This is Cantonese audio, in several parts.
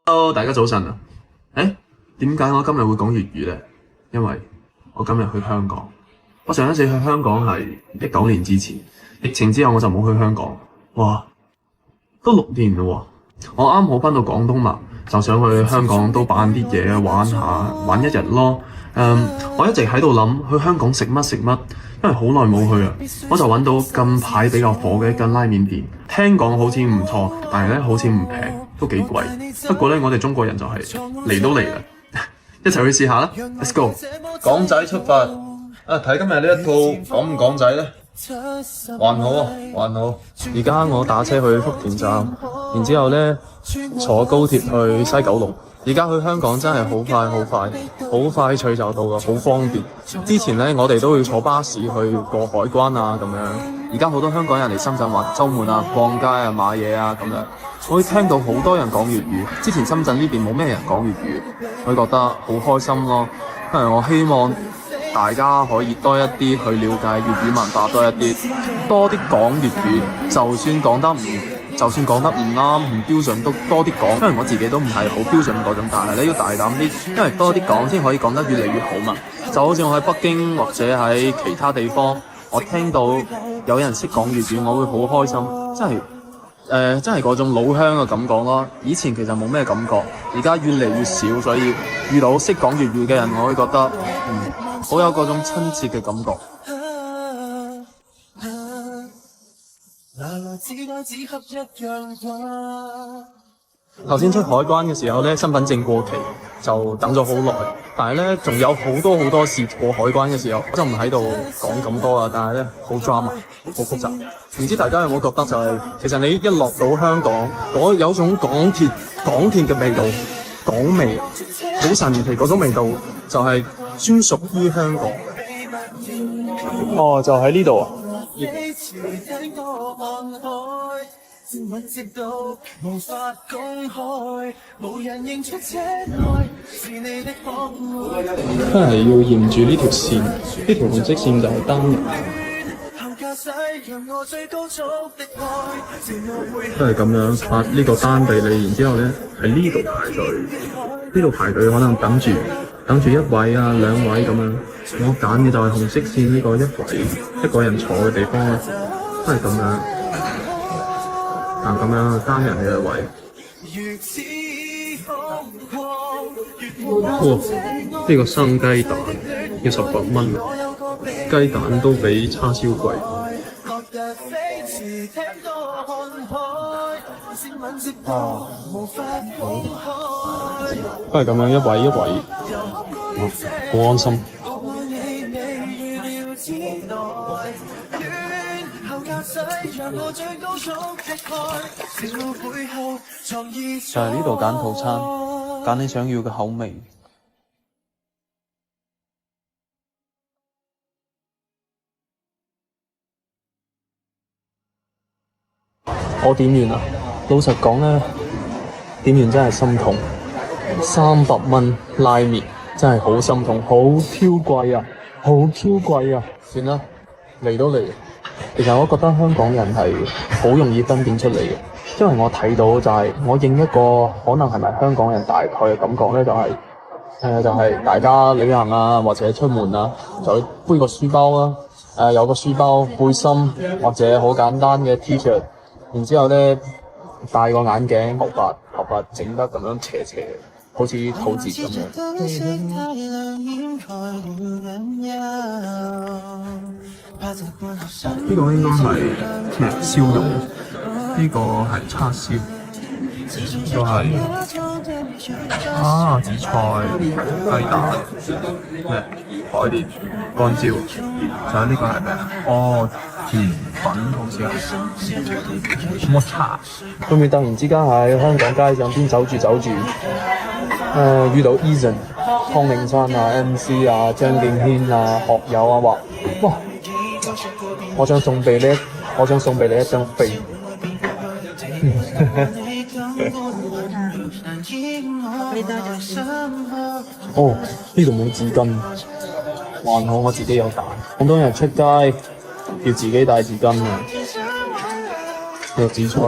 Hello，大家早晨啊！點解我今日會講粵語呢？因為我今日去香港。我上一次去香港係19年之前，疫情之後我就冇去香港。哇，都6年嘞喎！我啱好返到廣東嘛，就想去香港都辦啲嘢玩下，玩一日咯。我一直喺度諗去香港食乜，因為好耐冇去啊。我就揾到近排比較火嘅一間拉麵店，聽講好似唔錯，但係咧好似唔平，都幾貴。不過咧，我哋中國人就係嚟都嚟啦，一齊去試下啦 ！Let's go！ 港仔出發睇今日呢一套港唔港仔呢？還好啊，還好。而家我打車去福田站，然之後呢坐高鐵去西九龍。而家去香港真係好快脆就到啦，好方便。之前呢，我哋都要坐巴士去過海關啊咁樣。而家好多香港人嚟深圳玩，週末啊逛街啊買嘢啊咁樣。我會聽到好多人講粵語。之前深圳呢邊冇咩人講粵語，我會覺得好開心咯。因為我希望大家可以多一啲去了解粵語文化多一啲，多啲講粵語，就算講得唔啱唔標準都多啲講，因為我自己都唔係好標準嗰種，但係你要大膽啲，因為多啲講先可以講得越嚟越好嘛。就好似我喺北京或者喺其他地方，我聽到有人識講粵語，我會好開心，真係嗰種老鄉嘅感覺咯。以前其實冇咩感覺，而家越嚟越少，所以遇到識講粵語嘅人，我會覺得好有嗰種親切嘅感覺。頭先出海關嘅時候呢，身份證過期就等咗好耐，但係呢，仲有好多事過海關嘅時候，我就唔喺度講咁多啦。但係呢，好 drama，好複雜。唔知大家有冇覺得就係，其實你一落到香港，有種港鐵嘅味道，港味，好神奇嗰種味道，就係專屬於香港。哦，就喺呢度啊！真係要沿住呢條線，呢條紅色線就係單人。都係咁樣發呢個單俾你，然之後咧喺呢度排隊，呢度排隊可能等住一位啊2位咁樣。我揀嘅就係紅色線呢個一個人坐嘅地方啦，都係咁樣。咁樣單人嘅位。哇！呢個生雞蛋要18蚊，雞蛋都比叉燒貴。好，都係咁樣一位，好安心。就係呢度揀套餐，揀你想要嘅口味。我點完啦，老實講呢，點完真係心痛，300蚊拉麵真係好心痛，好 Q 貴啊！算啦，嚟都嚟。其實我覺得香港人係好容易分辨出嚟嘅，因為我睇到就係我認一個可能係咪香港人大概嘅感覺呢，就係大家旅行啊或者出門啊，就會背個書包啦，有個書包背心或者好簡單嘅 T-shirt， 然之後呢戴個眼鏡，頭髮整得咁樣斜，好似肚節咁樣。呢個應該係燒肉，呢個係叉燒，呢個係紫菜、雞蛋、海綿、乾椒，仲有呢個係咩？甜品好似係抹茶。會唔會突然之間喺香港街上邊走住，遇到 Eason、湯令山啊、MC 啊、張敬軒啊、學友啊，話哇！我想送俾你一張飛。哦，呢度冇紙巾，還好我自己有帶。咁多人出街要自己帶紙巾啊！有紫菜。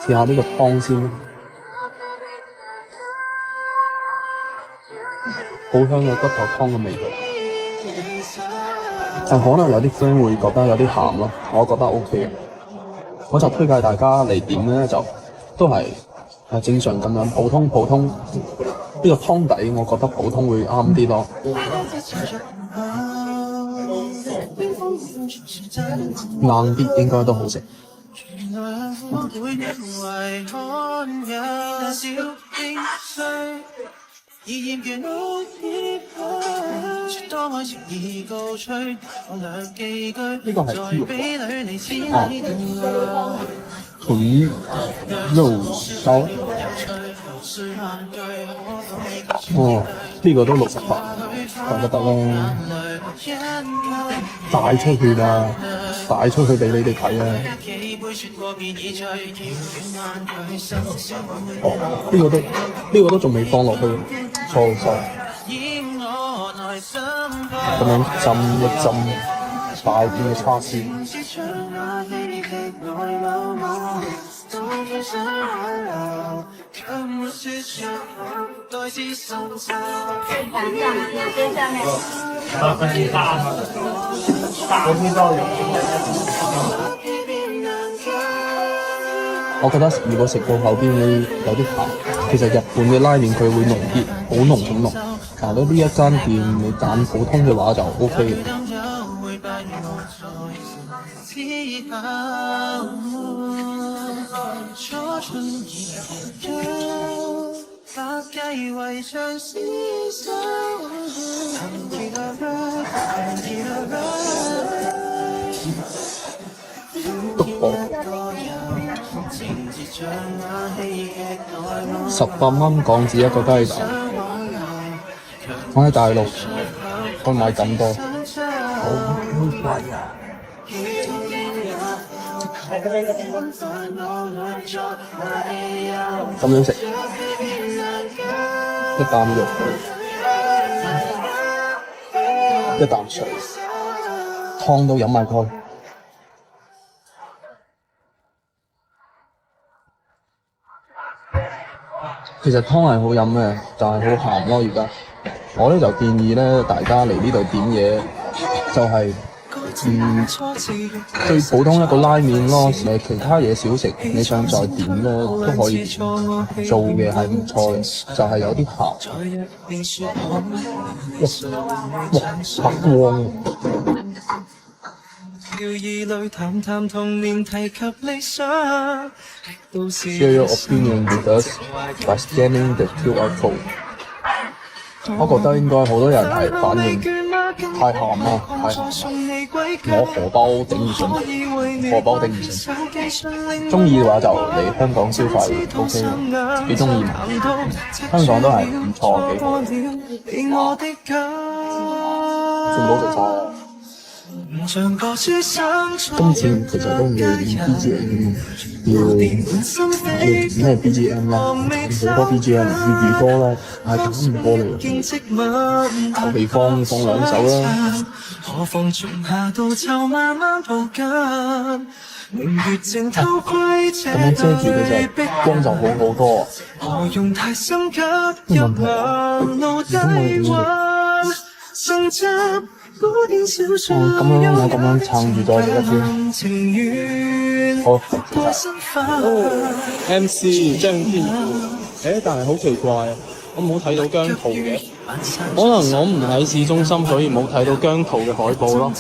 試下呢個湯先，好香嘅骨頭湯嘅味道。但可能有啲 friend 會覺得有啲鹹咯，我覺得 OK。我就推介大家嚟點咧，就都係正常咁樣，普通呢個湯底，我覺得普通會啱啲咯。硬啲應該都好食。呢個係豬肉啊，豚肉燒。哦，呢個都68，我覺得啦。帶出去啦，帶出去俾你哋睇啊！哦，呢個都仲未放落去，錯。咁樣浸一浸大片嘅叉燒。我覺得如果食到後邊會有啲鹹，其實日本嘅拉麵佢會濃啲，好濃好濃。但係呢一間店你揀普通嘅話就 OK 嘅。篤火，18蚊港紙一個雞蛋。我喺大陸，我買咁多，好貴啊！咁樣食，一啖肉，一啖水，湯都飲埋佢。其實湯係好飲嘅，但係好鹹咯。而家我咧就建議咧，大家嚟呢度點嘢就係、最普通一個拉麵咯。其他嘢小食你想再點咧都可以做嘅，係唔錯嘅，就係有啲鹹。哇，白光！Share your opinion with us by scanning the QR code。我覺得應該好多人係反應太鹹啦，太鹹，我荷包頂唔順。中意嘅話就嚟香港消費 OK， 幾中意香港都係唔錯幾好。仲冇食晒。今次其實都要練 BGM， 要咩 BGM 啦，好多 BGM 粵語歌啦，係揀唔過嚟，求其放兩首啦。咁樣遮住佢就光就好好多。冇問題，如果我哋我咁樣撐住再食一次。好，MC 張天耀。但係好奇怪，我冇睇到姜濤嘅，可能我唔喺市中心，所以冇睇到姜濤嘅海報咯。